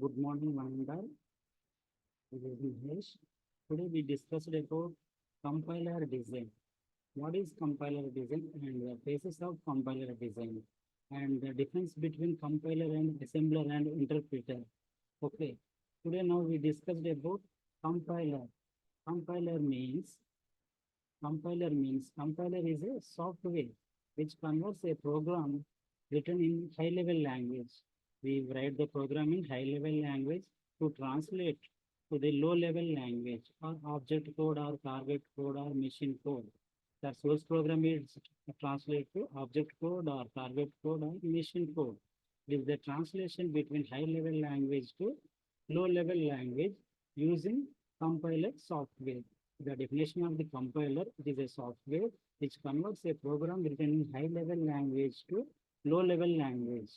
Good morning, Vandal. This is Mahesh. Today we discussed about compiler design. What is compiler design and the basis of compiler design and the difference between compiler and assembler and interpreter. Okay. Today now we discussed about compiler. Compiler means compiler is a software which converts a program written in high-level language. We write the program in high-level language to translate to the low-level language or object code or target code or machine code. The source program is translated to object code or target code or machine code. It is the translation between high-level language to low-level language using compiler software. The definition of the compiler, it is a software which converts a program written in high-level language to low-level language.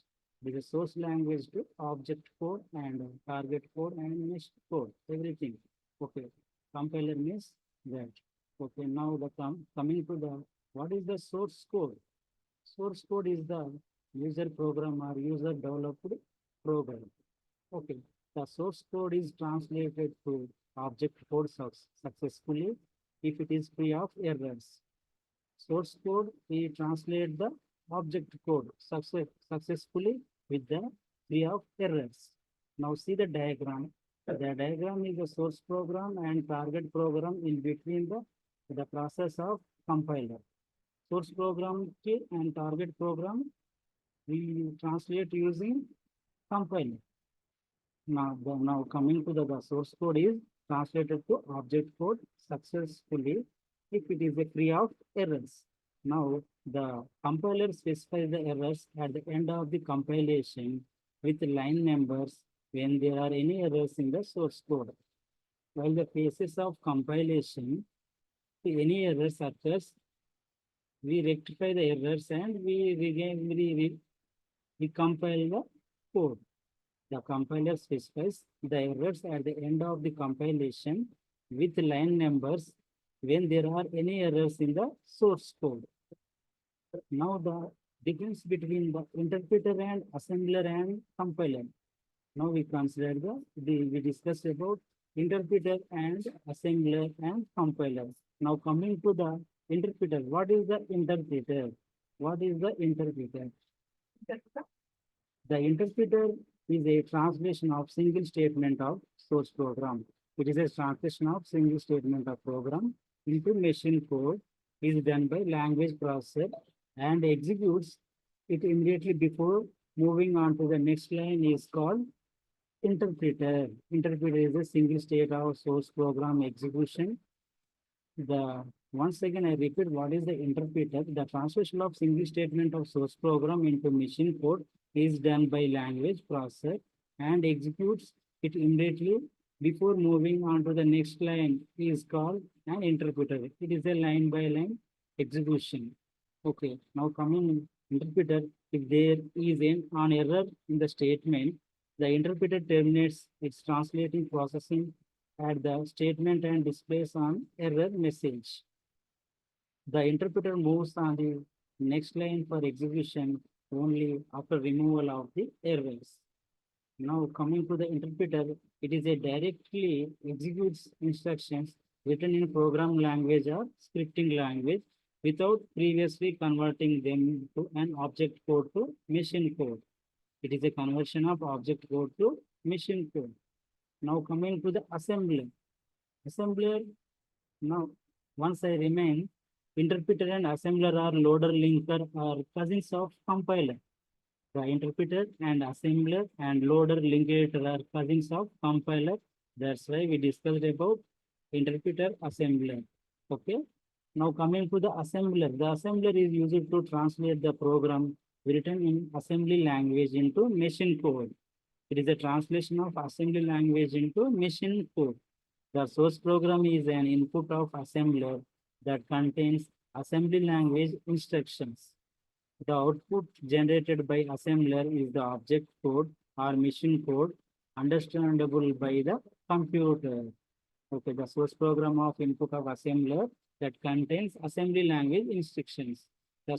It is a source language to object code and target code and mesh code, everything. Okay, compiler means that. Okay, now the coming to the, what is the source code? Source code is the user program or user developed program. Okay, the source code is translated to object code successfully if it is free of errors. Source code, we translate the object code successfully with the free of errors. Now see the diagram. The diagram is the source program and target program in between the process of compiler. Source program and target program we translate using compiler. Now coming to the source code is translated to object code successfully if it is a free of errors. Now the compiler specifies the errors at the end of the compilation with line numbers when there are any errors in the source code. While the phases of compilation, if any errors occurs, we rectify the errors and we compile the code. The compiler specifies the errors at the end of the compilation with line numbers when there are any errors in the source code. Now the difference between the interpreter and assembler and compiler. Now we consider we discussed about interpreter and assembler and compiler. Now coming to the interpreter, what is the interpreter? What is the interpreter? The interpreter is a translation of single statement of source program. It is a translation of single statement of program into machine code is done by language processor and executes it immediately before moving on to the next line is called interpreter. Interpreter is a single state of source program execution. Once again, I repeat, what is the interpreter? The translation of single statement of source program into machine code is done by language processor and executes it immediately before moving on to the next line is called an interpreter. It is a line by line execution. Okay, now coming interpreter, if there is an error in the statement, the interpreter terminates its translating processing at the statement and displays an error message. The interpreter moves on the next line for execution only after removal of the errors. Now coming to the interpreter, it is a directly executes instructions written in program language or scripting language without previously converting them to an object code to machine code. It is a conversion of object code to machine code. Now coming to the assembler. Assembler, now once I remain, interpreter and assembler are loader linker or cousins of compiler. The interpreter and assembler and loader linker are cousins of compiler. That's why we discussed about interpreter assembler. Okay. Now coming to the assembler. The assembler is used to translate the program written in assembly language into machine code. It is a translation of assembly language into machine code. The source program is an input of assembler that contains assembly language instructions. The output generated by assembler is the object code or machine code understandable by the computer. Okay, the source program of input of assembler that contains assembly language instructions. The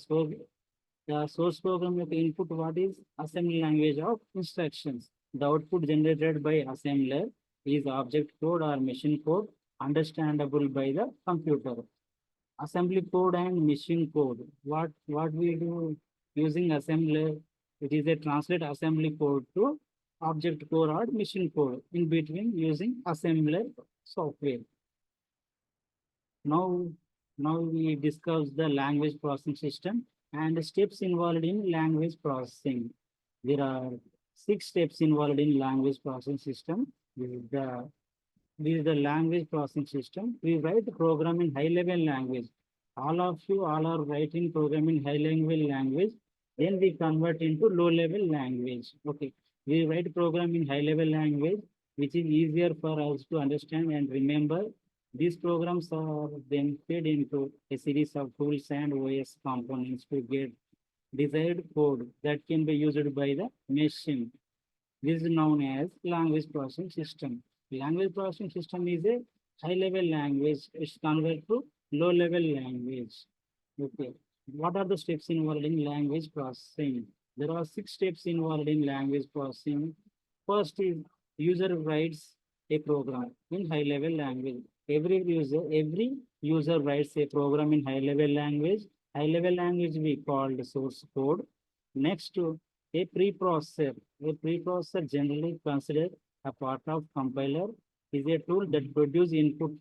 source program of input, what is assembly language of instructions. The output generated by assembler is object code or machine code understandable by the computer. Assembly code and machine code. What we do using assembler? It is a translate assembly code to object code or machine code in between using assembler software. Now, now we discuss the language processing system and the steps involved in language processing. There are 6 steps involved in language processing system. This is the language processing system. We write the program in high level language. All of you all are writing program in high level language. Then we convert into low level language. Okay. We write program in high level language, which is easier for us to understand and remember. These programs are then fed into a series of tools and OS components to get desired code that can be used by the machine. This is known as language processing system. Language processing system is a high-level language. It's converted to low-level language. Okay. What are the steps involved in language processing? There are 6 steps involved in language processing. First is user writes a program in high-level language. Every user writes a program in high-level language. High-level language we call the source code. Next, a preprocessor. A preprocessor generally considered a part of compiler is a tool that produces input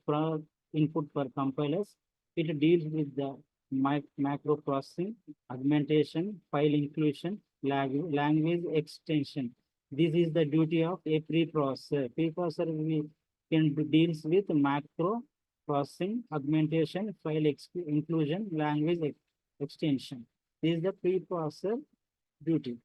for compilers. It deals with the macro processing, augmentation, file inclusion, language extension. This is the duty of a preprocessor. Preprocessor deals with macro processing, augmentation, file inclusion, language extension. This is the preprocessor duty.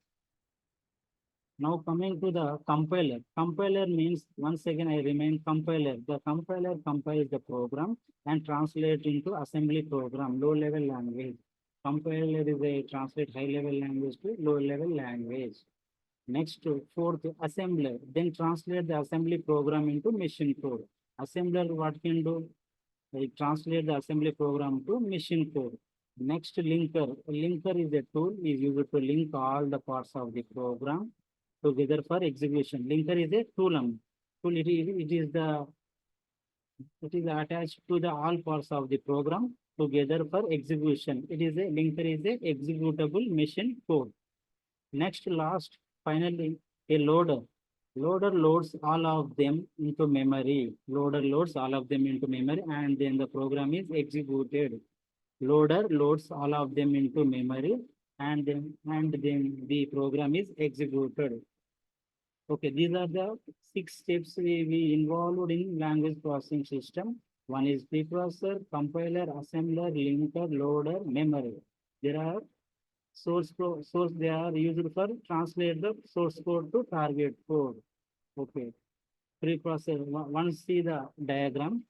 Now coming to the compiler. Compiler means, once again I remind compiler. The compiler compiles the program and translate into assembly program, low level language. Compiler is a translate high level language to low level language. Next, fourth, assembler. Then translate the assembly program into machine code. Assembler what can do? It translate the assembly program to machine code. Next, linker. Linker is a tool is used to link all the parts of the program together for execution. Linker is a tool. It is attached to the all parts of the program together for execution. It is a linker is a executable machine code. Next, last, finally, a loader. Loader loads all of them into memory. Loader loads all of them into memory, and then the program is executed. Loader loads all of them into memory, and then the program is executed. Okay, these are the 6 steps we involved in language processing system. One is preprocessor, compiler, assembler, linker, loader, memory. There are source they are used for translate the source code to target code. Okay. Preprocessor, once see the diagram,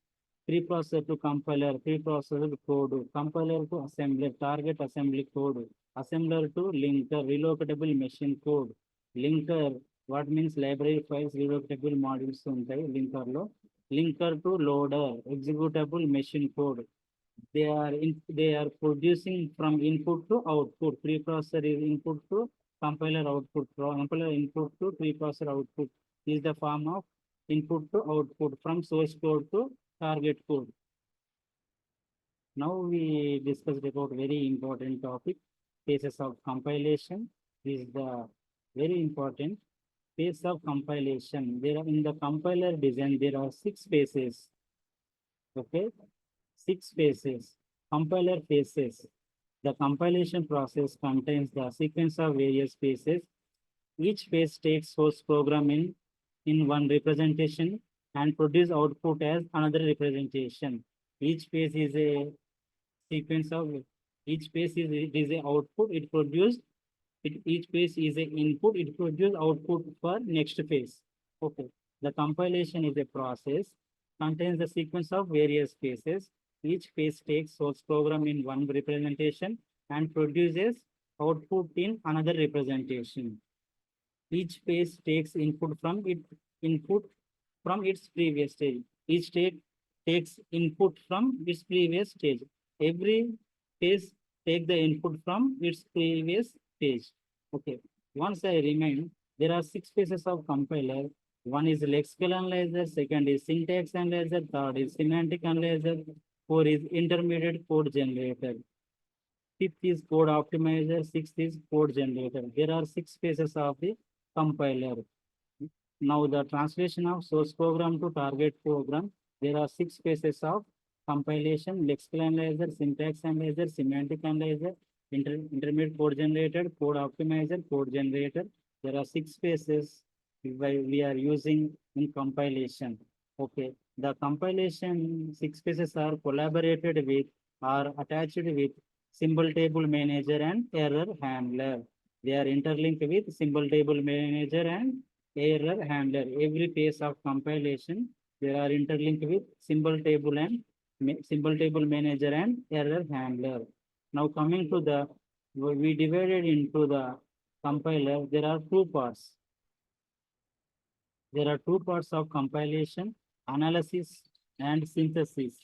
preprocessor to compiler, preprocessor to code, compiler to assembler, target assembly code, assembler to linker, relocatable machine code, linker, what means library files, relocatable modules ఉంటాయి linker లో, linker to loader, executable machine code. They are producing from input to output. Preprocessor is input to compiler output. Compiler input to preprocessor output is the form of input to output from source code to target code. Now we discussed about very important topic, phases of compilation. This is the very important phase of compilation. There are in the compiler design, there are 6 phases. Okay, 6 phases. Compiler phases. The compilation process contains the sequence of various phases. Each phase takes source program in one representation and produce output as another representation. Each phase is a sequence of each phase is a output. Each phase is a input. It produces output for next phase. Okay. The compilation is a process, contains the sequence of various phases. Each phase takes source program in one representation and produces output in another representation. Each phase takes input from its previous stage. Each state takes input from its previous stage. Every phase take the input from its previous stage. Okay. Once I remind, There are six phases of compiler. One is lexical analyzer, second is syntax analyzer, third is semantic analyzer, four is intermediate code generator. Fifth is code optimizer, sixth is code generator. There are six phases of the compiler. Now the translation of source program to target program, there are six phases of compilation: lexical analyzer, syntax analyzer, semantic analyzer, intermediate code generator, code optimizer, code generator. There are six phases we are using in compilation. Okay, the compilation six phases are collaborated with or attached with symbol table manager and error handler. They are interlinked with symbol table manager and error handler. Every phase of compilation, they are interlinked with symbol table and symbol table manager and error handler. Now coming to the, we divided into the compiler, there are two parts. There are two parts of compilation: analysis and synthesis.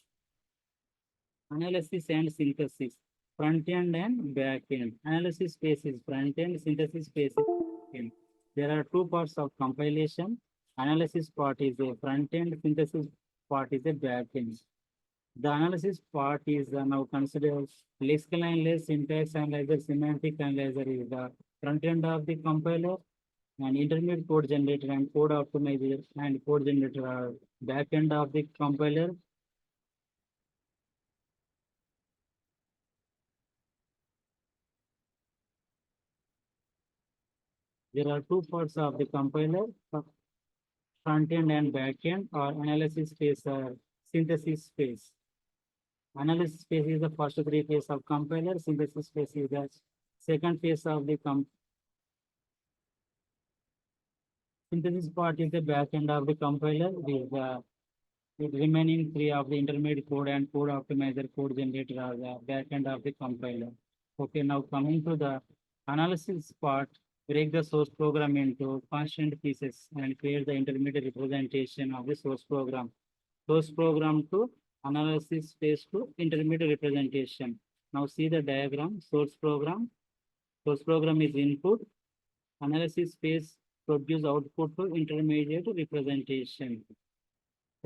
Analysis and synthesis, front end and back end. Analysis phase is front end, synthesis phase is back end. There are two parts of compilation. Analysis part is a front end, synthesis part is a back end. The analysis part is now considered lexical analysis, syntax analyzer, semantic analyzer is the front end of the compiler, and intermediate code generator and code optimizer and code generator are back end of the compiler. There are two parts of the compiler, front end and back end, or analysis phase or synthesis phase. Analysis phase is the first three phase of compiler, synthesis phase is the second phase of the synthesis part is the back end of the compiler with the remaining three of the intermediate code and code optimizer, code generator are the back end of the compiler. Okay, now coming to the analysis part, break the source program into constant pieces and create the intermediate representation of the source program. Source program to analysis phase to intermediate representation. Now see the diagram. Source program is input. Analysis phase produce output to intermediate representation.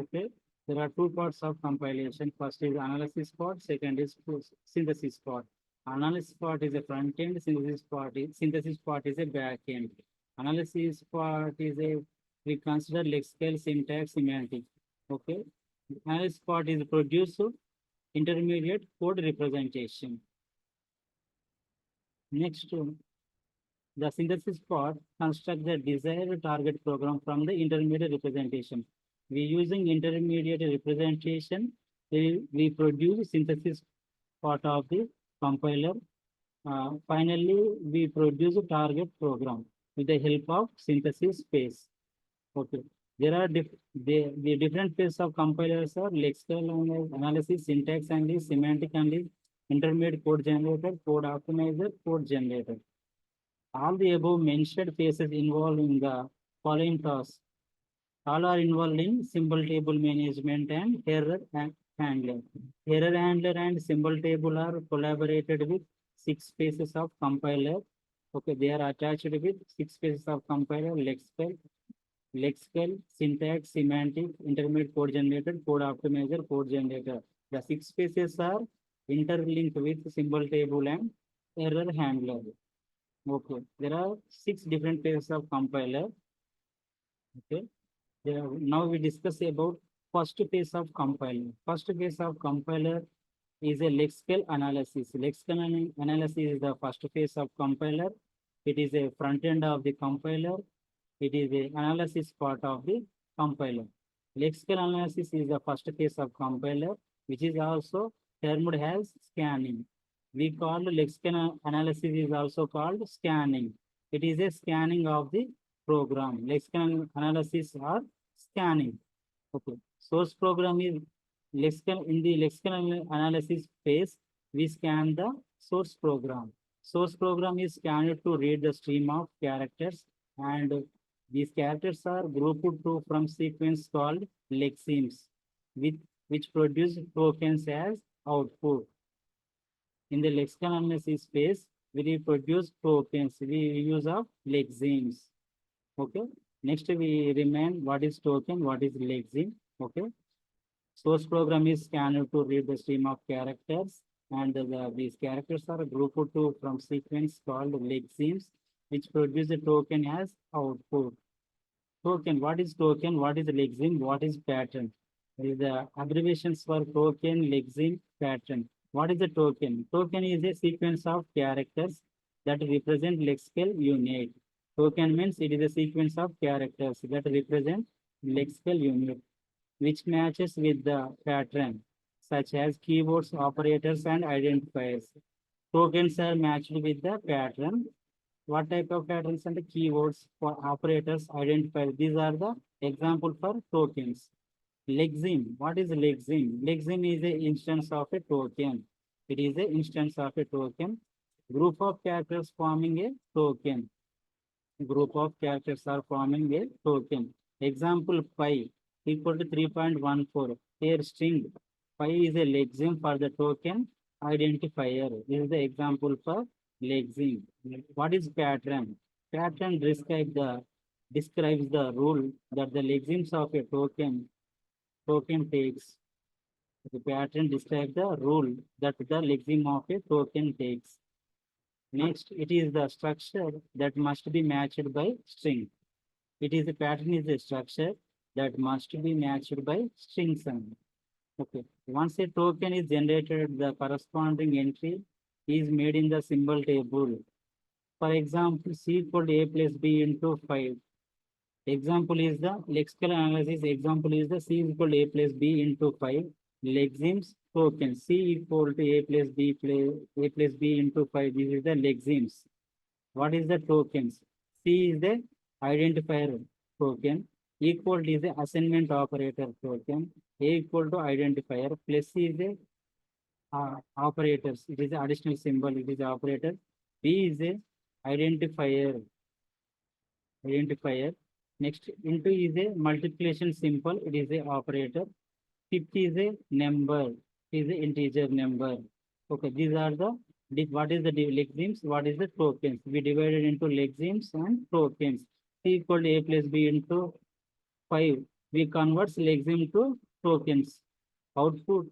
Okay, there are two parts of compilation. First is analysis part, second is synthesis part. Analysis part is a front end, synthesis part is a back end. Analysis part is a, we consider lexical, syntax, semantic. Okay, analysis part is produce intermediate code representation. Next, the synthesis part construct the desired target program from the intermediate representation. We using intermediate representation, we produce synthesis part of the compiler. Finally, we produce a target program with the help of synthesis phase. Okay. There are the different phases of compilers are lexical analysis, syntax analysis, semantic analysis, intermediate code generator, code optimizer, code generator. All the above mentioned phases involved in the following tasks. All are involved in symbol table management and error handler. Error handler and symbol table are collaborated with six phases of compiler. Okay, they are attached with six phases of compiler: lexical, syntax, semantic, intermediate code generator, code optimizer, code generator. The six phases are interlinked with symbol table and error handler. Okay, there are six different phases of compiler. Okay. Now we discuss about first phase of compiler. First phase of compiler is a lexical analysis. Lexical analysis is the first phase of compiler. It is a front end of the compiler. It is the analysis part of the compiler. Lexical analysis is the first phase of compiler, which is also termed as scanning. We call lexical analysis is also called scanning. It is a scanning of the program. Lexical analysis or scanning. Okay. Source program is lexical. In the lexical analysis phase, we scan the source program. Source program is scanned to read the stream of characters, and these characters are grouped to from sequence called lexemes, which produce tokens as output. In the lexical analysis phase, we reproduce tokens. We use of lexemes. Okay. Next we remain what is token, what is lexeme. Okay. Source program is scanned to read the stream of characters, and these characters are grouped to from sequence called lexemes, which produce a token as output. Token, what is token? What is lexeme? What is pattern? These are the abbreviations for token, lexeme, pattern. What is a token? Token is a sequence of characters that represent lexical unit. Token means it is a sequence of characters that represent lexical unit, which matches with the pattern, such as keywords, operators, and identifiers. Tokens are matched with the pattern. What type of patterns and the keywords for operators identify? These are the example for tokens. Lexeme. What is lexeme? Lexeme is an instance of a token. It is an instance of a token. Group of characters forming a token. Group of characters are forming a token. Example pi equal to 3.14. Here string pi is a lexeme for the token identifier. This is the example for lexeme. What is pattern? Pattern describes the rule that the lexemes of a token takes. The pattern describes the rule that the lexeme of a token takes. Next, it is the structure that must be matched by string. It is a pattern is a structure that must be matched by string sum. Okay. Once a token is generated, the corresponding entry is made in the symbol table. For example, C equal to A plus B into 5. Example is the lexical analysis. Example is the C is equal to A plus B into 5. Lexemes token. C equal to A plus B into 5. This is the lexemes. What is the tokens? C is the identifier token. Equal to is the assignment operator token. A equal to identifier plus C is the operators. It is the additional symbol. It is the operator. B is a identifier. Next, into is a multiplication symbol. It is a operator. 50 is a number. Is a integer number. Okay, these are the what is the lexemes? What is the tokens? We divided into lexemes and tokens. C equal to A plus B into 5. We convert lexeme to tokens. Output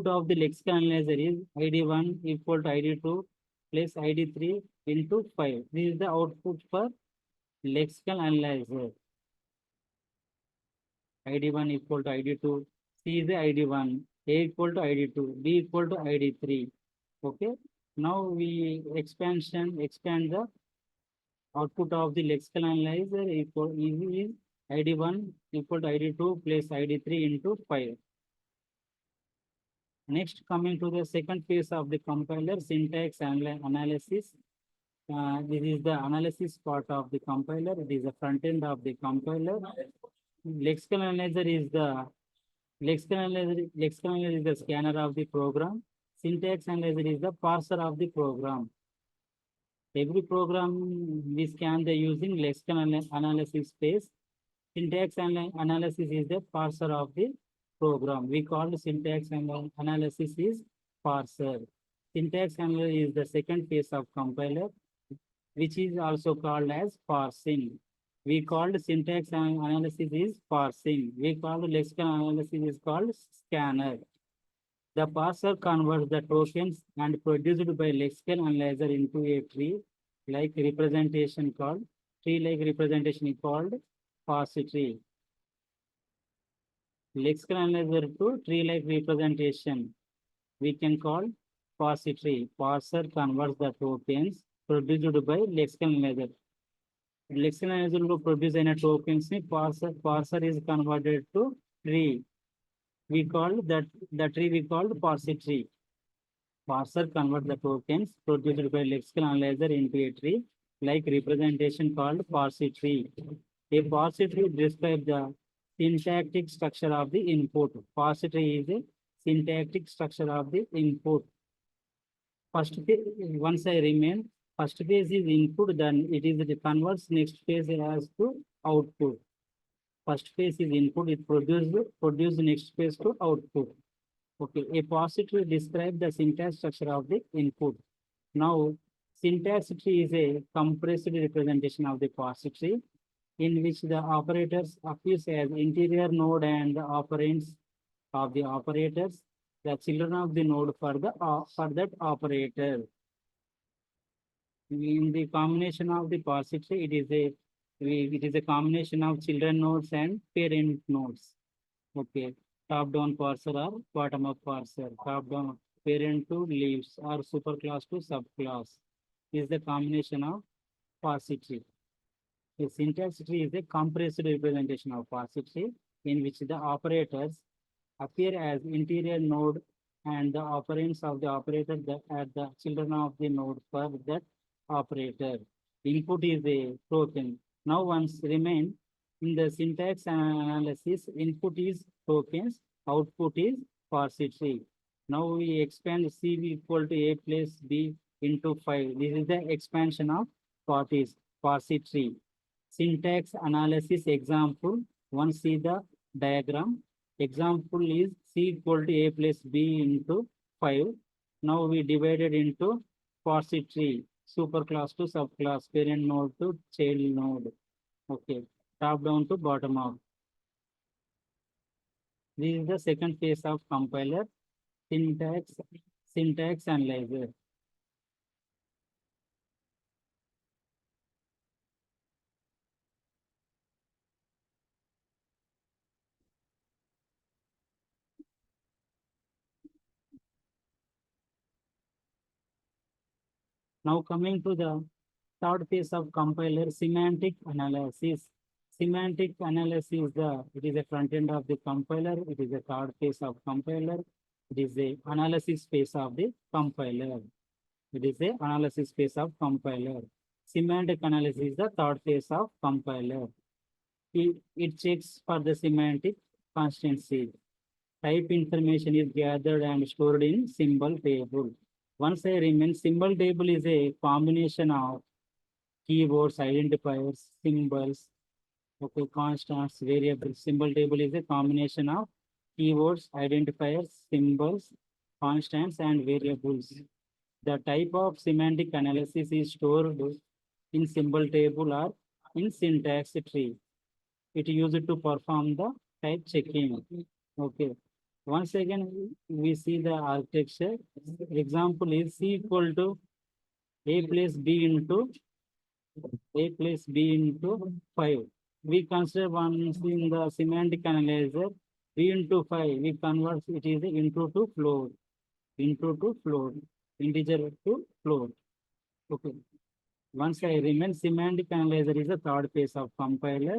of the lexical analyzer is ID1 equal to ID2 plus ID3 into 5. This is the output for lexical analyzer. ID1 equal to ID2, C is the ID1, A equal to ID2, B equal to ID3. Okay. Now we expand the output of the lexical analyzer is ID1 equal to ID2 plus ID3 into 5. Next, coming to the second phase of the compiler, syntax analysis. This is the analysis part of the compiler. It is the front end of the compiler. Lexical analyzer is the scanner of the program. Syntax analyzer is the parser of the program. Every program we scan the using lexical analysis phase. Syntax analysis is the parser of the program. We call syntax analysis is parser. Syntax analysis is the second phase of compiler, which is also called as parsing. We called syntax analysis is parsing. We called lexical analysis is called scanner. The parser converts the tokens and produced by lexical analyzer into a tree-like representation called parse tree. Lexical analyzer to tree-like representation we can call parse tree. Parser converts the tokens produced by lexical analyzer. Lexical analyzer will produce any tokens. Parser is converted to tree. We call that the tree we called parse tree. Parser convert the tokens produced by lexical analyzer into a tree like representation called parse tree. A parse tree describes the syntactic structure of the input. Parse tree is a syntactic structure of the input. First phase, once I remain, first phase is input, then it is the converts next phase as to output. First phase is input, it produce next phase to output. Okay, a parse tree describes the syntax structure of the input. Now, Syntax tree is a compressed representation of the parse tree in which the operators appears as interior node and the operands of the operators, the children of the node for that operator. In the combination of the parse tree, it is a combination of children nodes and parent nodes. Okay, top down parser or bottom up parser. Top down parent to leaves or superclass to subclass is the combination of parse tree. A syntax tree is a compressed representation of parse tree in which the operators appear as interior node and the operands of the operator that are the children of the node for that operator. Input is a token. Now once remain in the syntax analysis, input is tokens, output is parse tree. Now we expand C equal to A plus B into 5. This is the expansion of parse tree. Syntax analysis example. One see the diagram. Example is C equal to A plus B into 5. Now we divided into parse tree, superclass to subclass, parent node to child node. Okay, top down to bottom up. This is the second phase of compiler, syntax analyzer. Now coming to the third phase of compiler, semantic analysis. Semantic analysis it is a front end of the compiler. It is a third phase of compiler. It is a analysis phase of the compiler. It is a analysis phase of compiler. Semantic analysis is the third phase of compiler. It checks for the semantic consistency. Type information is gathered and stored in symbol table. Once I remain, symbol table is a combination of keywords, identifiers, symbols, okay, constants, variables. Symbol table is a combination of keywords, identifiers, symbols, constants, and variables. The type of semantic analysis is stored in symbol table or in syntax tree. It is used to perform the type checking. Okay. Once again, we see the architecture. Example is C equal to A plus B into 5. We consider once in the semantic analyzer, B into 5, we convert it is into to float, integer to float. Okay. Once I remain, semantic analyzer is the third phase of compiler.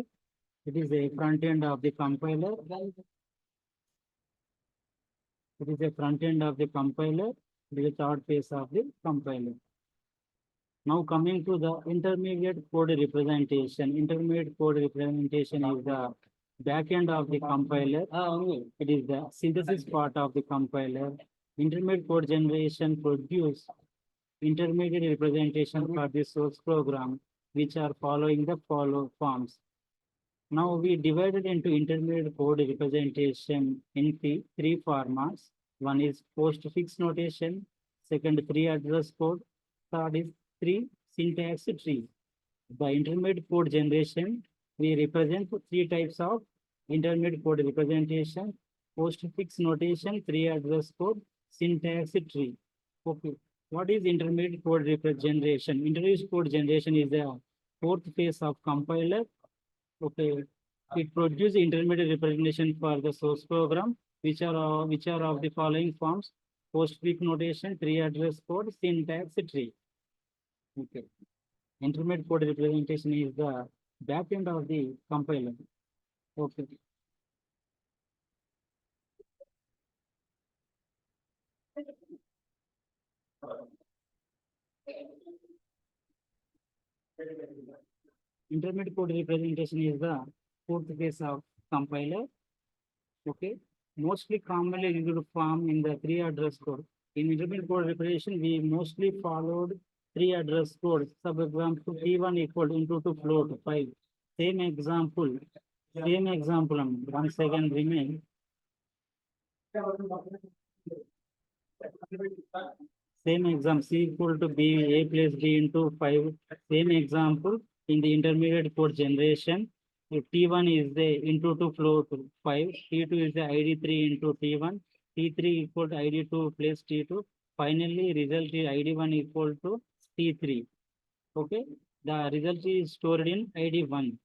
It is a front end of the compiler. It is a front end of the compiler. It is a third phase of the compiler. Now coming to the intermediate code representation. Intermediate code representation is the back end of the compiler. It is the synthesis part of the compiler. Intermediate code generation produce intermediate representation for the source program, which are following the forms. Now we divided into intermediate code representation in three formats. One is postfix notation, second three address code, third is three syntax tree. The intermediate code generation, we represent three types of intermediate code representation: postfix notation, three address code, syntax tree. Okay. What is intermediate code generation? Intermediate code generation is the fourth phase of compiler. Okay. It produces intermediate representation for the source program, which are of the following forms: postfix notation, three address code, syntax tree. Okay. Intermediate code representation is the back end of the compiler. Okay. Intermediate code representation is the fourth phase of compiler. Okay. Mostly commonly used form in the three address code. In intermediate code representation, we mostly followed three address code. Sub example T1 equal into to float 5. Same example. One second remain. Same example, C equal to B, A plus B into 5. Same example in the intermediate code generation. If T1 is the into 2 flow to 5, T2 is the ID3 into T1, T3 equal to ID2 plus T2. Finally, result is ID1 equal to T3. Okay, the result is stored in ID1.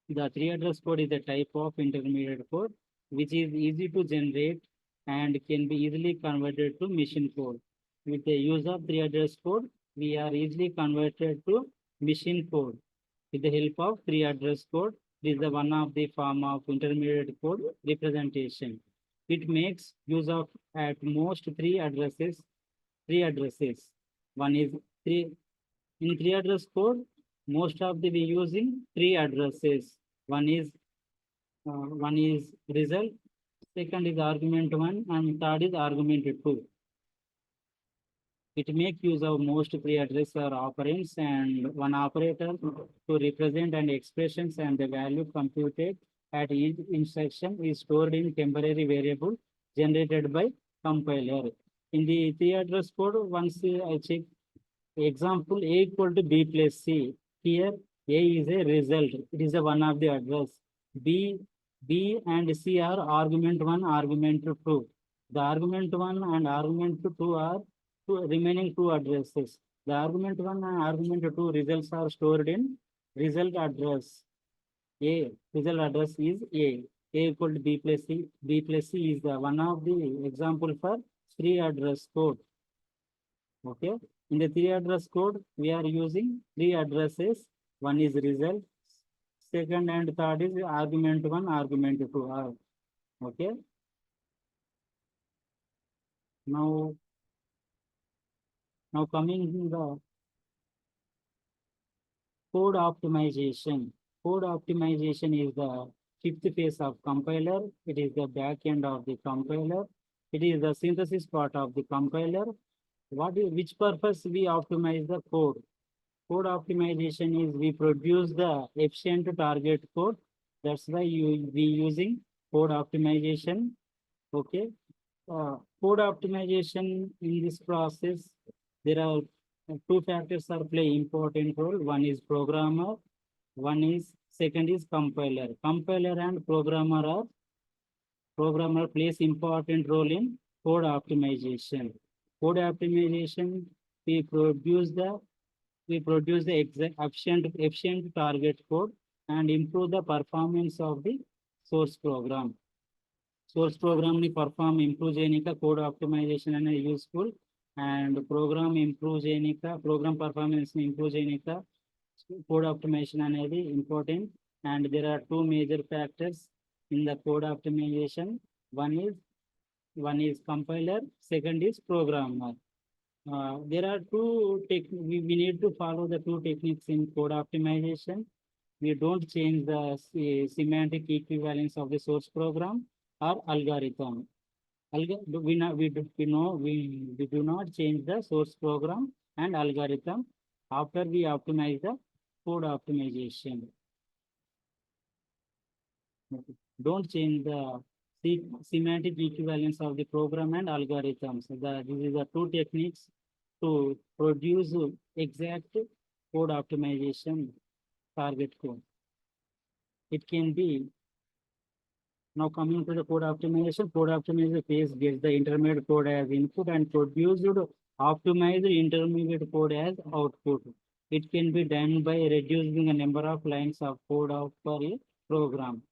The three address code is a type of intermediate code which is easy to generate and can be easily converted to machine code. With the use of three address code, we are easily converted to machine code. With the help of three address code, this is the one of the form of intermediate code representation. It makes use of at most three addresses. One is three in three address code, most of the we using three addresses. One is result, second is argument one, and third is argument two. It make use of most three address or operands and one operator to represent and expressions, and the value computed at each instruction is stored in temporary variable generated by compiler. In the three address code, once I check example A equal to B plus C. Here A is a result. It is a one of the address. B and C are argument one, argument two. The argument one and argument two are two remaining two addresses. The argument one and argument two results are stored in result address. A result address is A. A equal to B plus C. B plus C is the one of the example for three address code. Okay. In the three address code, we are using three addresses. One is result, second and third is argument one, argument two. Okay. Now coming to the code optimization. Code optimization is the fifth phase of compiler. It is the back end of the compiler. It is the synthesis part of the compiler. Which purpose we optimize the code? Code optimization is we produce the efficient target code. That's why we using code optimization. Okay. Code optimization in this process, there are two factors are play important role. One is programmer, second is compiler. Compiler and programmer plays important role in code optimization. Code optimization, we produce the efficient target code and improve the performance of the source program. Source program ni perform improve cheyanika code optimization అనేది useful, and program performance ni improve cheyanika code optimization అనేది important. And there are two major factors in the code optimization. One is compiler, second is programmer. There are we need to follow the two techniques in code optimization. We don't change the semantic equivalence of the source program or algorithm. We do not change the source program and algorithm after we optimize the code optimization. Don't change the semantic equivalence of the program and algorithms. This is the two techniques to produce exact code optimization target code. It can be now coming to the code optimization. Code optimization phase gets the intermediate code as input and produced optimized intermediate code as output. It can be done by reducing the number of lines of code per program.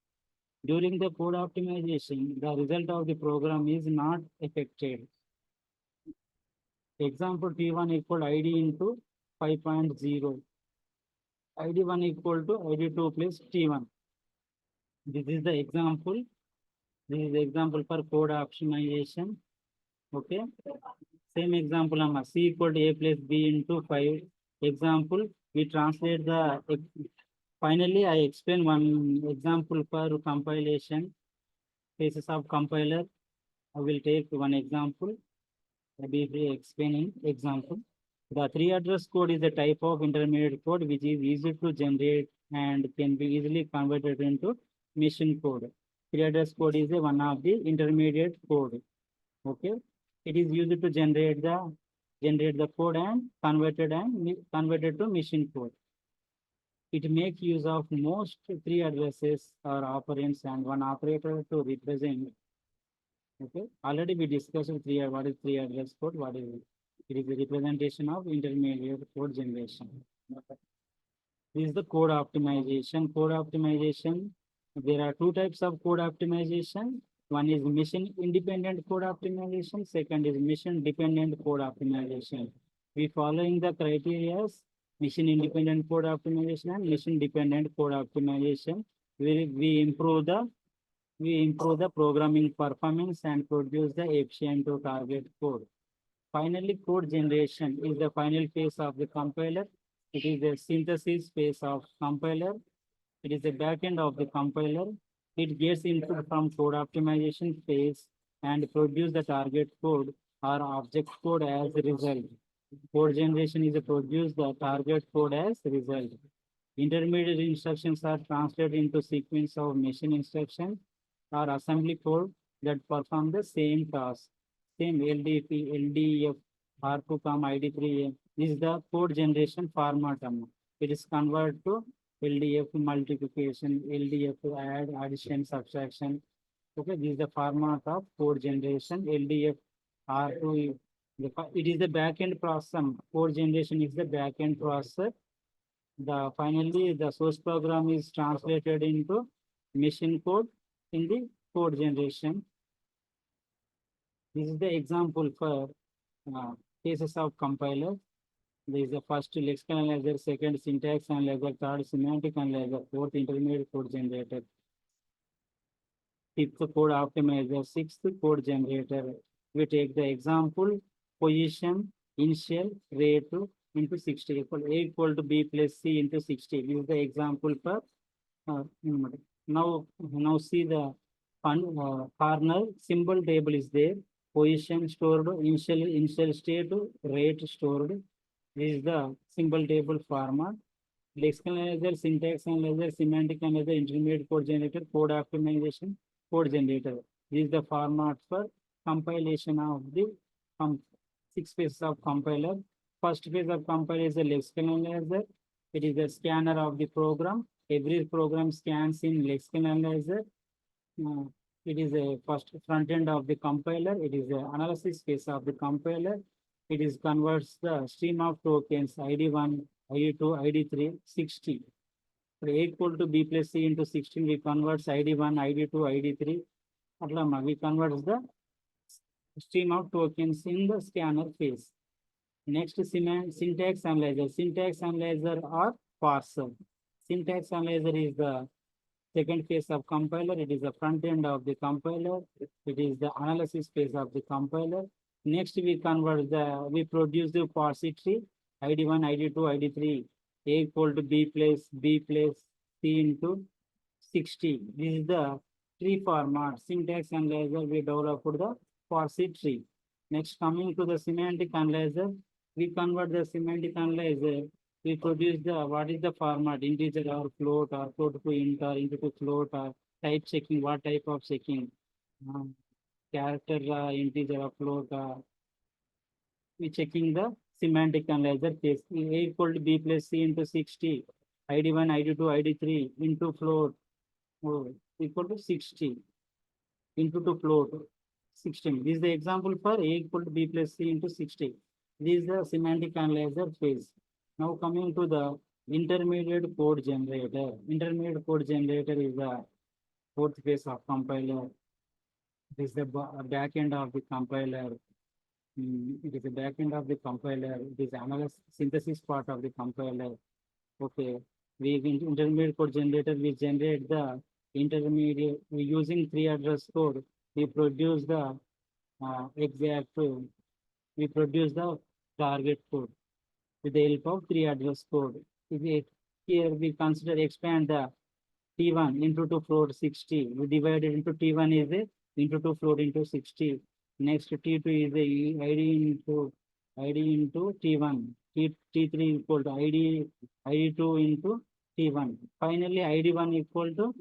During the code optimization, the result of the program is not affected. Example T1 equal ID into 5.0. ID1 equal to ID2 plus T1. This is the example. This is the example for code optimization. Okay. Same example, C equal to A plus B into 5. Example, we translate the. Finally, I explain one example for compilation. Cases of compiler. I will take one example. I will be explaining example. The three address code is a type of intermediate code which is easy to generate and can be easily converted into machine code. Three address code is one of the intermediate code. Okay. It is used to generate the generate the code and converted to machine code. It makes use of most three addresses or operands and one operator to represent. Okay, already we discussed what is three address code, what is it? It is a representation of intermediate code generation. This is the code optimization. Code optimization, there are two types of code optimization. One is mission independent code optimization. Second is mission dependent code optimization. We following the criteria mission independent code optimization and mission dependent code optimization. We improve the programming performance and produce the efficient to target code. Finally, code generation is the final phase of the compiler. It is the synthesis phase of compiler. It is the backend of the compiler. It gets input from code optimization phase and produce the target code or object code as a result. Code generation is to produce the target code as a result. Intermediate instructions are translated into sequence of machine instructions or assembly code that perform the same task. Same LDP, LDF, R2, ID3. This is the code generation format. It is converted to LDF multiplication, LDF add, addition, subtraction. Okay, this is the format of code generation. LDF R2. It is the backend process. Code generation is the backend process. Finally the source program is translated into machine code in the code generation. This is the example for cases of compiler. There is the first lexical analyzer, second syntax analyzer, third semantic analyzer, fourth intermediate code generator, fifth code optimizer, sixth code generator. We take the example position initial rate into 60 equal to b plus c into 60. This is the example for now see the corner symbol table is there. Position stored, initial state, rate stored. This is the symbol table format. Lexical analyzer, syntax analyzer, semantic analyzer, intermediate code generator, code optimization, code generator. This is the format for compilation of the 6 phases of compiler. First phase of compiler is the lexical analyzer. It is the scanner of the program. Every program scans in lexical analyzer. It is a first front end of the compiler. It is the analysis phase of the compiler. It is converts the stream of tokens ID1, ID2, ID3, 60. So A equal to B plus C into 16, we converts ID1, ID2, ID3. We converts the stream of tokens in the scanner phase. Next, syntax analyzer. Syntax analyzer or parser. Syntax analyzer is the second phase of compiler. It is the front end of the compiler. It is the analysis phase of the compiler. Next, we produce the parser tree, ID1, ID2, ID3, A equal to B plus C into 60. This is the tree format. Syntax analyzer, we develop the parser tree. Next, coming to the semantic analyzer, we convert the semantic analyzer. We produce what is the format, integer or float to int or int to float or type checking, what type of checking, character, integer or float. We checking the semantic analyzer case. A equal to B plus C into 60, ID1, ID2, ID3 into float equal to 60 into to float 16. This is the example for A equal to B plus C into 60. This is the semantic analyzer phase. Now coming to the intermediate code generator. Intermediate code generator is the fourth phase of compiler. This is the back end of the compiler. It is the back end of the compiler. It is analysis synthesis part of the compiler. Okay. Intermediate code generator, we generate the intermediate using 3 address code. We produce the we produce the target code with the help of 3 address code. Here we expand the T1 into to float 60. We divide it into T1 is a into to float into 60. Next T2 is a ID into T1. T3 equal to ID2 into T1. Finally, ID1 equal to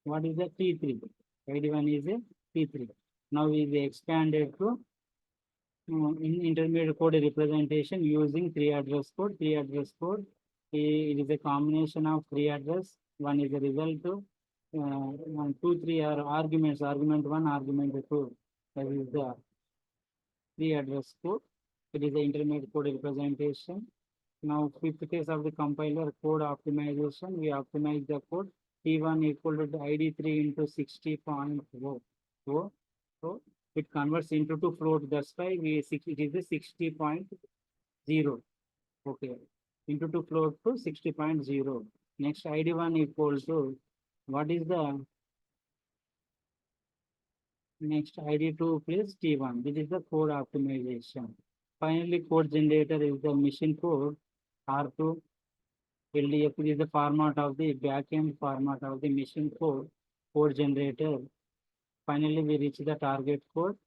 what is the T3? ID1 is a T3. Now we expand it to in intermediate code representation using three address code. Three address code, it is a combination of three address. One is the result, one, two, three are arguments, argument one, argument two. That is the three address code. It is the intermediate code representation. Now, fifth case of the compiler code optimization, we optimize the code T1 equal to ID3 into 60.0. So it converts into to float. That's why it is a 60.0. Okay. Into to float to 60.0. Next ID1 equal to what is the next ID2 plus T1. This is the code optimization. Finally, code generator is the machine code R2. LDF is the format of the backend format of the machine code generator. Finally, we reach the target code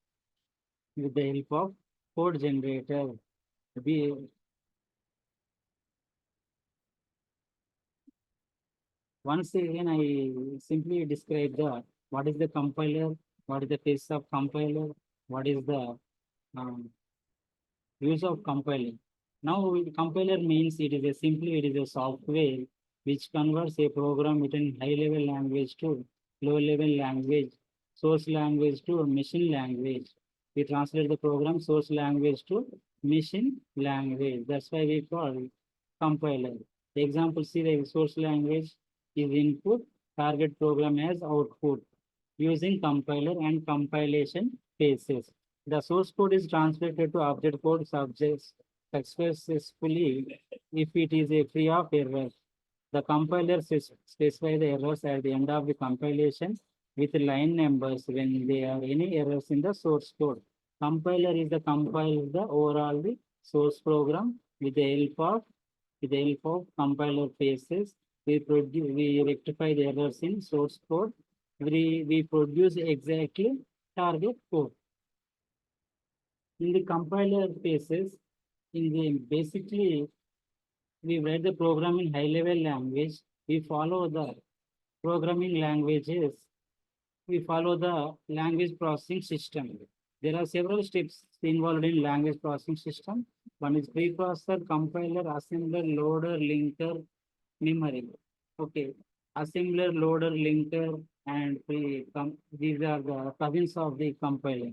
with the help of code generator. Once again, I simply describe what is the compiler, what is the case of compiler, what is the use of compiling. Now, compiler means it is a software which converts a program within high level language to low level language, source language to machine language. We translate the program source language to machine language. That's why we call compiler. The example, see the source language is input, target program as output using compiler and compilation phases. The source code is translated to object code subjects successfully if it is a free of errors. The compiler specifies the errors at the end of the compilation with line numbers when there are any errors in the source code. Compiler is the compile the overall the source program with the help of compiler phases. We rectify the errors in source code. We produce exactly target code. In the compiler phases, basically we write the program in high level language. We follow the programming languages. We follow the language processing system. There are several steps involved in language processing system. One is preprocessor, compiler, assembler, loader, linker, memory. Okay, assembler, loader, linker, and these are the cousins of the compiler.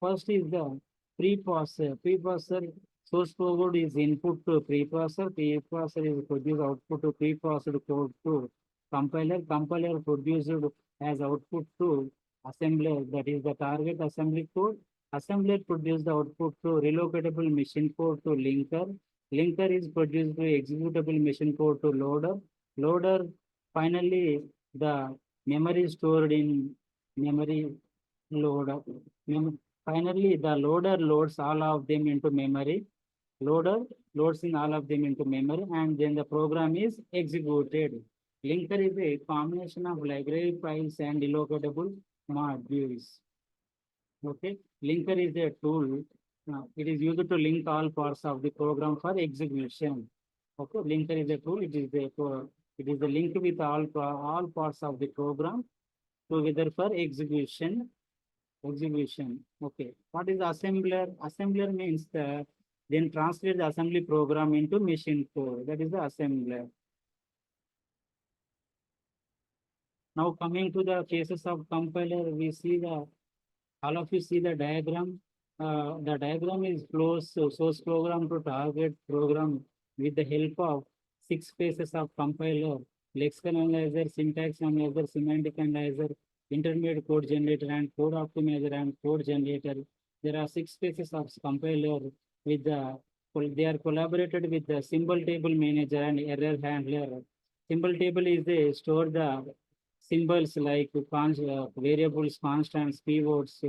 First is the preprocessor. Preprocessor source code is input to preprocessor. Preprocessor is produced output to preprocessed code to compiler. Compiler produced as output to assembler. That is the target assembly code. Assembler produced the output to relocatable machine code to linker. Linker is produced to executable machine code to loader. Loader, finally, the memory stored in memory loader. Finally, the loader loads all of them into memory. Loader loads in all of them into memory, and then the program is executed. Linker is a combination of library files and relocatable modules. Okay, linker is a tool. It is used to link all parts of the program for execution. Okay, linker is a tool. It is the link with all parts of the program together for execution. Okay, what is assembler? Assembler means then translate the assembly program into machine code. That is the assembler. Now coming to the cases of compiler, we see all of you see the diagram. The diagram is close source program to target program with the help of 6 phases of compiler: lexical analyzer, syntax analyzer, semantic analyzer, intermediate code generator, and code optimizer and code generator. There are 6 phases of compiler with they are collaborated with the symbol table manager and error handler. Symbol table is they store the symbols like variables, constants, keywords,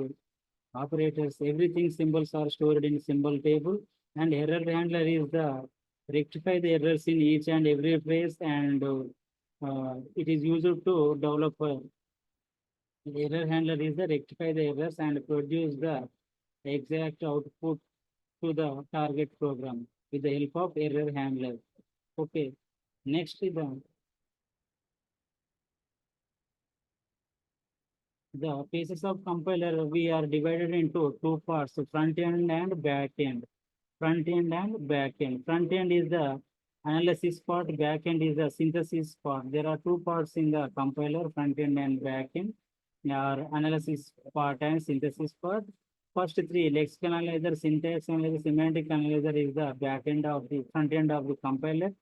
operators, everything symbols are stored in symbol table, and error handler is the rectify the errors in each and every phrase, and it is used to develop the error handler is the rectify the errors and produce the exact output to the target program with the help of error handler. Okay, next is the The phases of compiler we are divided into two parts, front end and back end. Front end and back end. Front end is the analysis part, back end is the synthesis part. There are two parts in the compiler, front end and back end. Our analysis part and synthesis part. First three, lexical analyzer, syntax analyzer, semantic analyzer is the back end of the front end of the compiler.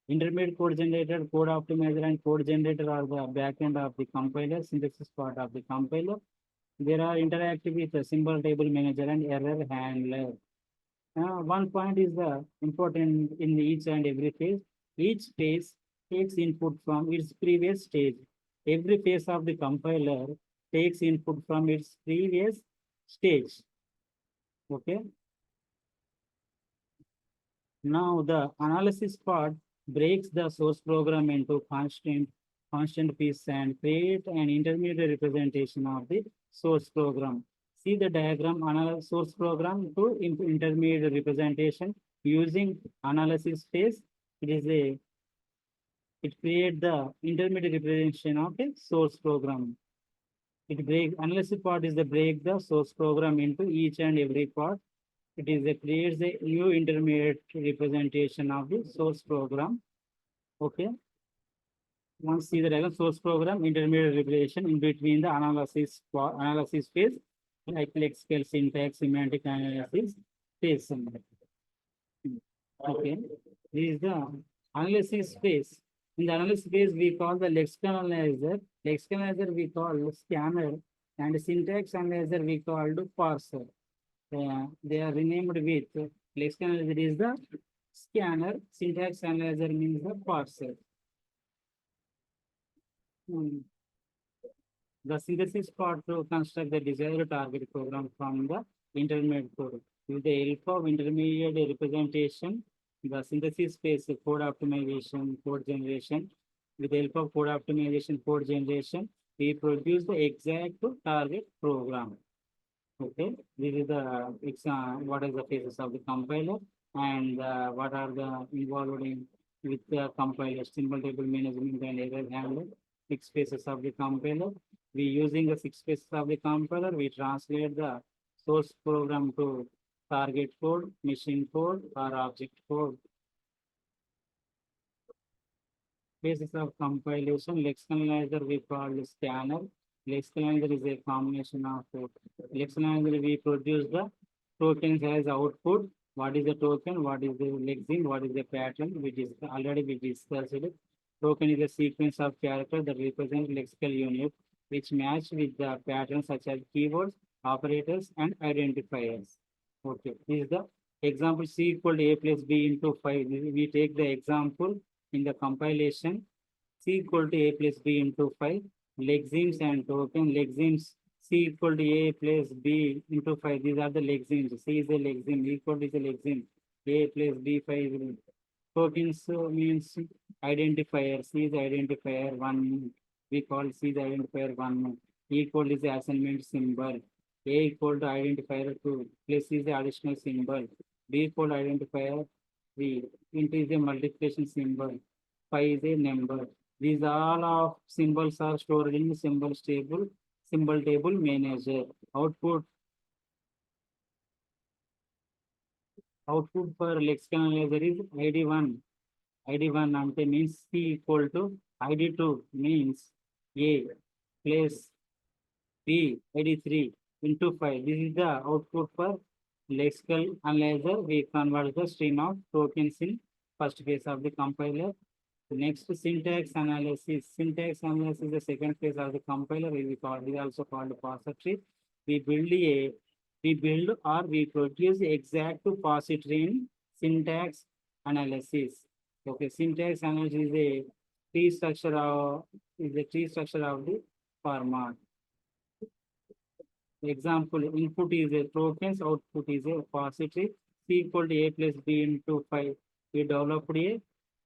Intermediate code generator, code optimizer, and code generator are the back end of the compiler, synthesis part of the compiler. There are interactive with the symbol table manager and error handler. One point is the important in each and every phase. Each phase takes input from its previous stage. Every phase of the compiler takes input from its previous stage. Okay. Now the analysis part breaks the source program into constant piece and create an intermediate representation of the source program. See the diagram, source program to intermediate representation using analysis phase. It creates the intermediate representation of a source program. Analysis part is the break the source program into each and every part. It is creates a new intermediate representation of the source program. Okay. Once see the diagram, source program, intermediate representation in between the analysis phase, like lexical, syntax, semantic analysis phase. Okay. This is the analysis phase. In the analysis phase, we call the lexical analyzer. Lexical analyzer we call scanner, and syntax analyzer we call the parser. They are renamed with lexical analyzer is the scanner, syntax analyzer means the parser. The synthesis part to construct the desired target program from the intermediate code. With the help of intermediate representation, the synthesis phase code optimization, code generation. With the help of code optimization, code generation, we produce the exact target program. Okay, this is the what is the phases of the compiler and what are the involved in with the compiler, symbol table management and error handler, 6 phases of the compiler. We using the 6 phases of the compiler, we translate the source program to target code, machine code, or object code. Basis of compilation, lexical analyzer we call the scanner. Lexical analyzer is a combination of lexical analyzer we produce the tokens as output. What is the token? What is the lexeme? What is the pattern? Which is already we discussed it. Token is a sequence of characters that represent lexical unit, which match with the patterns such as keywords, operators, and identifiers. Okay, this is the example C equal to A plus B into 5. We take the example in the compilation. C equal to A plus B into 5. Lexemes and token. Lexemes C equal to A plus B into 5. These are the lexemes. C is a lexeme. Equal is a lexeme. A plus B 5. Tokens means identifier. C is identifier 1. We call C the identifier 1. Equal is the assignment symbol. A equal to identifier 2. Plus is the additional symbol. B equal to identifier 3. Into is a multiplication symbol. 5 is a number. These all of symbols are stored in symbol table manager. Output for lexical analyzer is ID1. ID1 ante means C equal to ID2 means A plus B ID3 into 5. This is the output for lexical analyzer. We convert the stream of tokens in first phase of the compiler. Next, syntax analysis. Syntax analysis is the second phase of the compiler. We also called parser tree. We build or we produce exact parser tree in syntax analysis. Okay, syntax analysis is a tree structure of the format. Example, input is a tokens, output is a parser tree. C equal to A plus B into 5. We developed a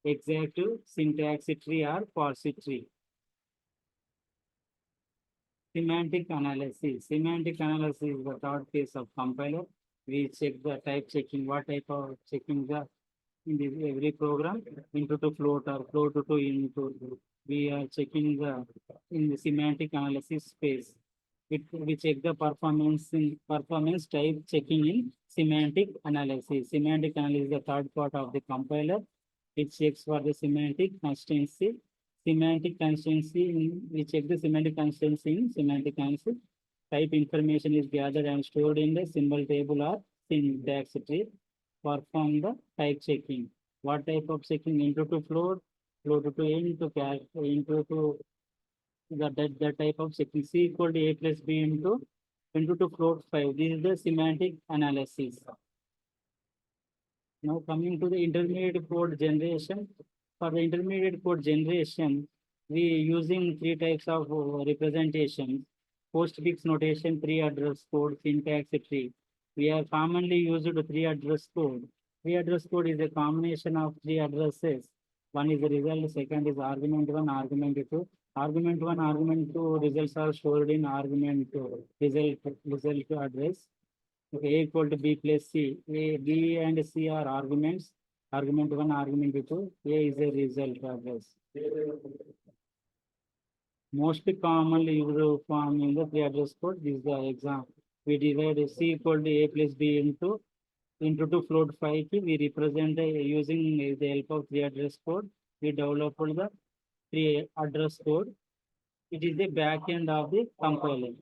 exact syntax tree or parser tree. Semantic analysis. Semantic analysis is the third phase of compiler. We check the type checking. What type of checking the in this every program into to float or float to into. We are checking the in the semantic analysis space. We check the performance type checking in semantic analysis. Semantic analysis is the third part of the compiler. It checks for the semantic consistency. Semantic consistency, we check the semantic consistency in semantic analysis. Type information is gathered and stored in the symbol table or syntax tree. Perform the type checking. What type of checking? Into to float, float to into character, into to that type of checking. C equal to A plus B into to float 5. This is the semantic analysis. Now coming to the intermediate code generation. For the intermediate code generation, we using three types of representation: postfix notation, three address code, syntax tree. We are commonly used three address code. Three address code is a combination of three addresses. One is the result, second is argument one, argument two. Argument one, argument two results are stored in argument two, result address. Okay, A equal to B plus C. B and C are arguments. Argument one, argument two. A is a result address. Most commonly used form in the three address code. This is the example. We divide C equal to A plus B into to float 5. We represent using the help of three address code. We develop the three address code. It is the back end of the compiler.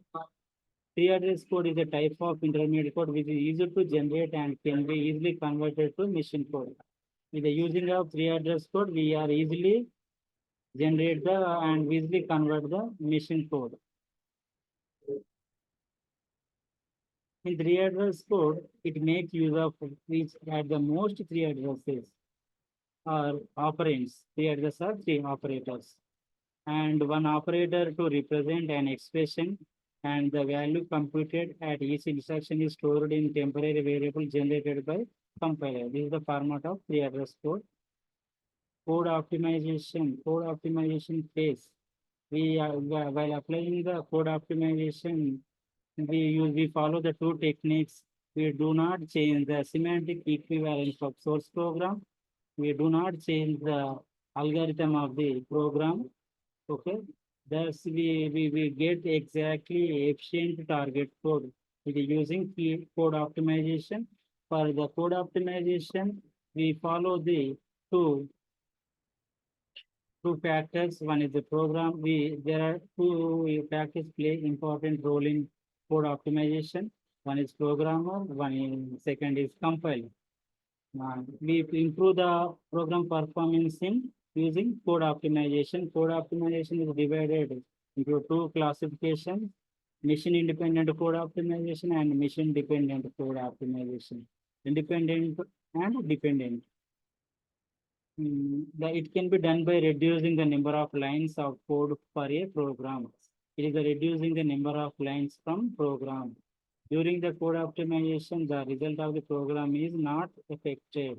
Three address code is a type of intermediate code which is easy to generate and can be easily converted to machine code. With the using of three address code, we are easily generate the and easily convert the machine code. In three address code, it makes use of which at the most three addresses or operands. Three addresses are three operators. And one operator to represent an expression, and the value computed at each instruction is stored in temporary variable generated by compiler. This is the format of three address code. Code optimization phase. While applying the code optimization, we follow the two techniques. We do not change the semantic equivalence of source program. We do not change the algorithm of the program. Okay, thus we get exactly efficient target code with using code optimization. For the code optimization, we follow the two factors. One is the program. There are two factors play important role in code optimization. One is programmer, second is compiler. We improve the program performance in using code optimization. Code optimization is divided into two classifications: machine independent code optimization and machine dependent code optimization. Independent and dependent. It can be done by reducing the number of lines of code for a program. It is reducing the number of lines from program. During the code optimization, the result of the program is not affected.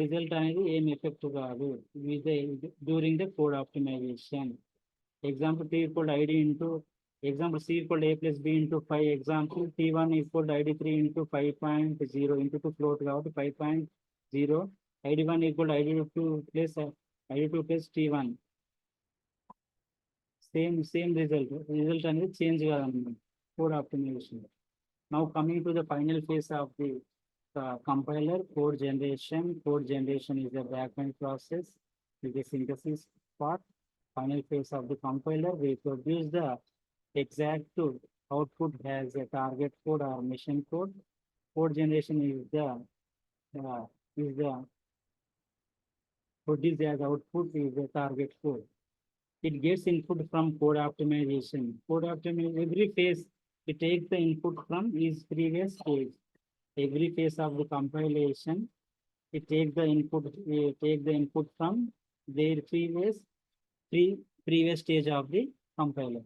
Result అనేది ఏం effect కాదు during the code optimization. Example T equal to ID into example C equal to A plus B into 5. Example T1 equal to ID3 into 5.0 into 2 float కాబట్టి 5.0. ID1 equal to ID2 plus ID2 plus T1. Same result. Result అనేది change కాదన్నమాట code optimization. Now coming to the final phase of the compiler, code generation. Code generation is the backend process with the synthesis part. Final phase of the compiler, we produce the exact output as a target code or machine code. Code generation is the produced as output is the target code. It gets input from code optimization. Every phase it takes the input from its previous phase. Every phase of the compilation, it takes the input from their previous stage of the compiler.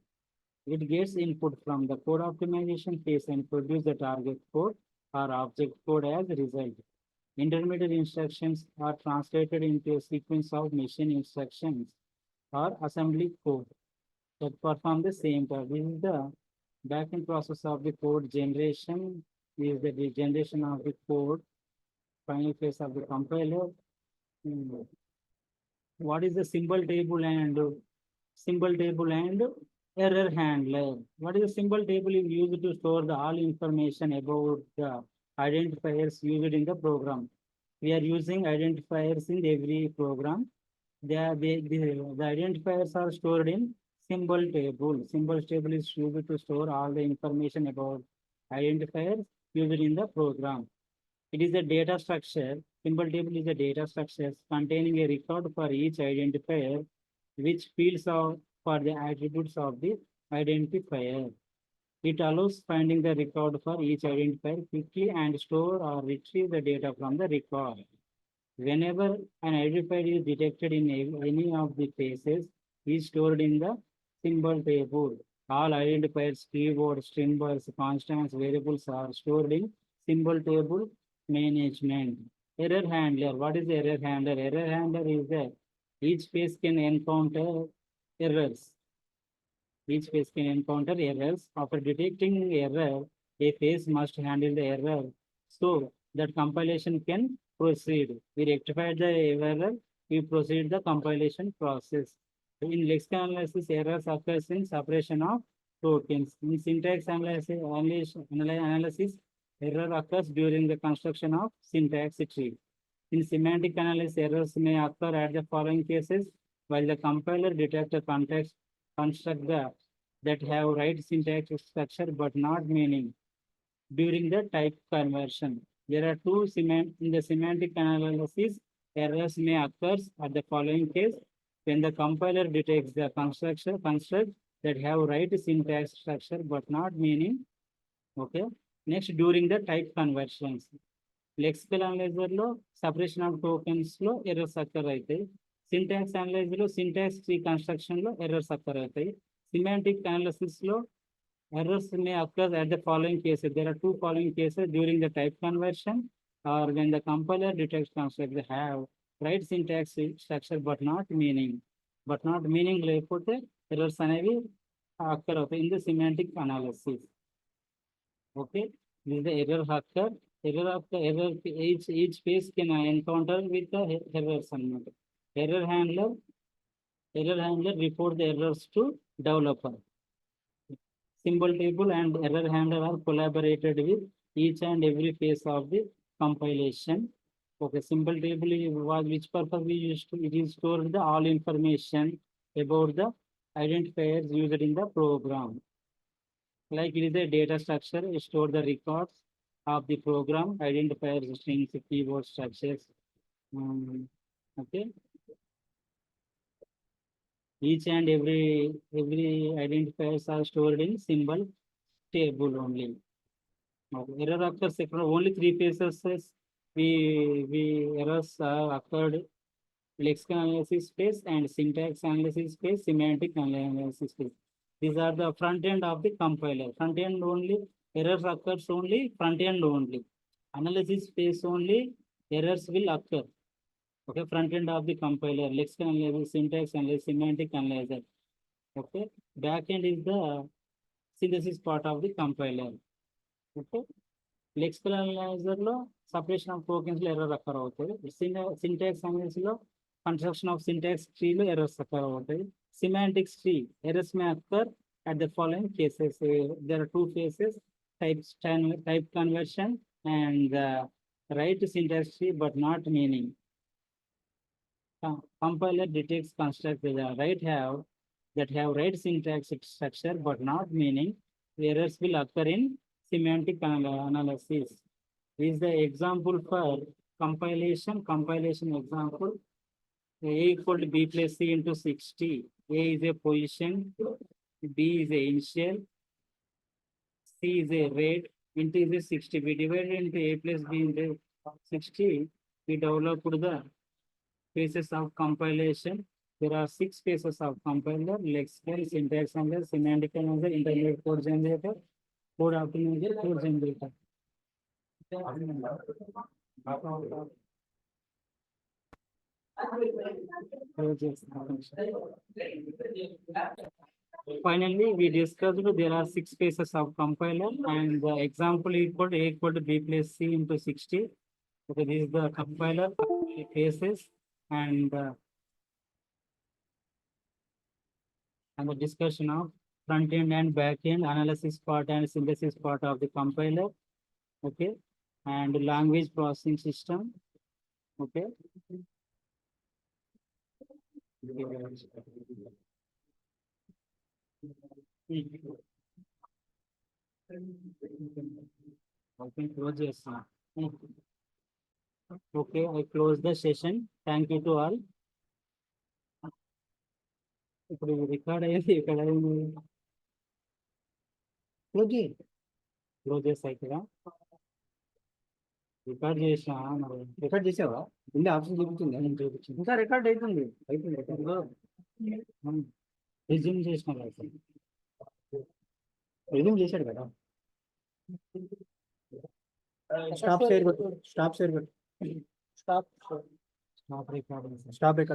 It gets input from the code optimization phase and produce the target code or object code as a result. Intermediate instructions are translated into a sequence of machine instructions or assembly code that perform the same task. This is the backend process of the code generation. Is the generation of the code. Final phase of the compiler. What is the symbol table and Error handler. What is a symbol table is used to store the all information about the identifiers used in the program. We are using identifiers in every program. The identifiers are stored in symbol table. Symbol table is used to store all the information about identifiers used in the program. It is a data structure. Symbol table is a data structure containing a record for each identifier, which fields are for the attributes of the identifier. It allows finding the record for each identifier quickly and store or retrieve the data from the record. Whenever an identifier is detected in any of the places, is stored in the symbol table. All identifiers, keywords, symbols, constants, variables are stored in symbol table management. Error handler. What is error handler? Error handler is that each phase can encounter errors. Each phase can encounter errors. After detecting error, a phase must handle the error so that compilation can proceed. We rectify the error, we proceed the compilation process. In lexical analysis, errors occurs in separation of tokens. In syntax analysis, error occurs during the construction of syntax tree. In semantic analysis, errors may occur at the following cases while the compiler detects the context construct that have right syntax structure but not meaning during the type conversion. There are two in the semantic analysis. Errors may occur at the following case when the compiler detects the construct that have right syntax structure but not meaning. Okay. Next, during the type conversions. Lexical analyser లో separation of tokens లో errors అక్కర్ అవుతాయి. Syntax analyser లో syntax tree construction లో errors అక్కర్ అవుతాయి. Semantic analysis లో errors may occur at the following cases. There are two following cases during the type conversion or when the compiler detects construct they have right syntax structure but not meaning. But not meaning లేకపోతే errors అనేవి occur అవుతాయి in the semantic analysis. Okay, this is the error occur. Error of the error each phase can encounter with the errors. Error handler report the errors to developer. Symbol table and error handler are collaborated with each and every phase of the compilation. Okay, symbol table was which purpose we used to, it is stored the all information about the identifiers used in the program. Like it is a data structure, it store the records of the program, identifiers, strings, keyword structures. Okay. Each and every identifiers are stored in symbol table only. Error occurs only three phases. We errors occurred lexical analysis phase and syntax analysis phase, semantic analysis phase. These are the front end of the compiler. Front end only errors occurs only front end only. Analysis phase only errors will occur. Okay, front end of the compiler, lexical analysis, syntax analysis, semantic analysis. Okay, back end is the synthesis part of the compiler. Okay, lexical analyzer లో separation of tokens లో error occur అవుతాయి. Syntax analysis లో construction of syntax tree లో errors occur అవుతాయి. Semantics tree errors may occur at the following cases. There are two cases: type conversion and right syntax tree but not meaning. Compiler detects construct with the that have right syntax structure but not meaning. The errors will occur in semantic analysis. This is the example for compilation. Compilation example: A equal to B plus C into 60. A is a position, B is a initial, C is a rate, into is a 60. We divided into A plus B into 60. We developed the phases of compilation. There are 6 phases of compiler: lexical, syntax analysis, semantic analysis, intermediate code generator, code optimizer, code generator. Finally, we discussed there are 6 phases of compiler and the example equal to A equal to B plus C into 60. Okay, this is the compiler phases and the discussion of front end and back end analysis part and synthesis part of the compiler. Okay, and language processing system. Okay. I can close this now. Okay, I close the session. Thank you to all. ఇప్పుడు record అయ్యేది ఇక్కడ close చేస్తాయి కదా record చేసిన మరి record చేసావా ముందే option చూపించింది నేను చూపించింది ఇంకా రికార్డ్ అవుతుంది రిజ్యూమ్ చేసిన రిజ్యూమ్ చేశాడు కదా స్టాప్ షేర్ కొట్టు స్టాప్ షేర్ కొట్టు స్టాప్ రికార్డింగ్ స్టాప్ రికార్డ్